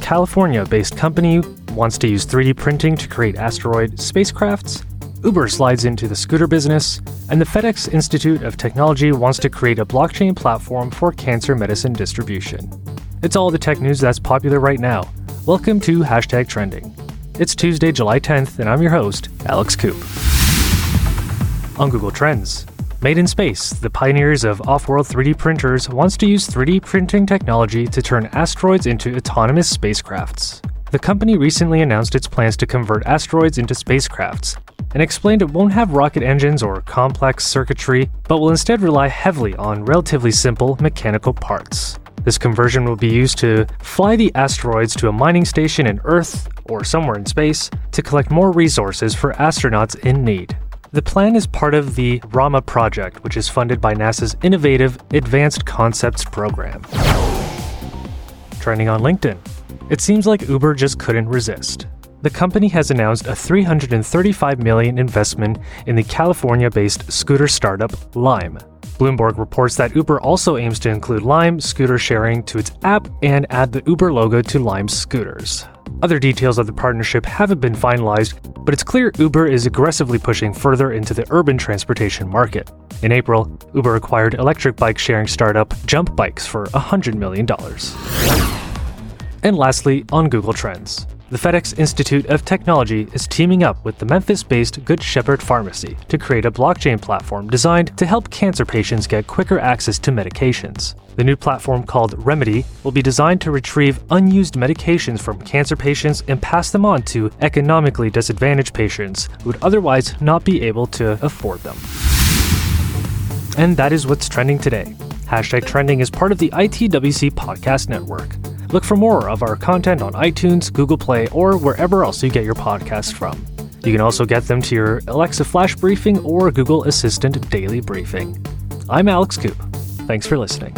California-based company wants to use 3D printing to create asteroid spacecrafts, Uber slides into the scooter business, and the FedEx Institute of Technology wants to create a blockchain platform for cancer medicine distribution. It's all the tech news that's popular right now. Welcome to #Trending. It's Tuesday, July 10th, and I'm your host, Alex Coop. On Google Trends, Made in Space, the pioneers of off-world 3D printers, wants to use 3D printing technology to turn asteroids into autonomous spacecrafts. The company recently announced its plans to convert asteroids into spacecrafts, and explained it won't have rocket engines or complex circuitry, but will instead rely heavily on relatively simple mechanical parts. This conversion will be used to fly the asteroids to a mining station in Earth or somewhere in space to collect more resources for astronauts in need. The plan is part of the RAMA project, which is funded by NASA's innovative Advanced Concepts program. Trending on LinkedIn. It seems like Uber just couldn't resist. The company has announced a $335 million investment in the California-based scooter startup Lime. Bloomberg reports that Uber also aims to include Lime scooter sharing to its app and add the Uber logo to Lime's scooters. Other details of the partnership haven't been finalized, but it's clear Uber is aggressively pushing further into the urban transportation market. In April, Uber acquired electric bike sharing startup Jump Bikes for $100 million. And lastly, on Google Trends. The FedEx Institute of Technology is teaming up with the Memphis-based Good Shepherd Pharmacy to create a blockchain platform designed to help cancer patients get quicker access to medications. The new platform, called Remedy, will be designed to retrieve unused medications from cancer patients and pass them on to economically disadvantaged patients who would otherwise not be able to afford them. And that is what's trending today. #Trending is part of the ITWC Podcast Network. Look for more of our content on iTunes, Google Play, or wherever else you get your podcasts from. You can also get them to your Alexa Flash Briefing or Google Assistant Daily Briefing. I'm Alex Coop. Thanks for listening.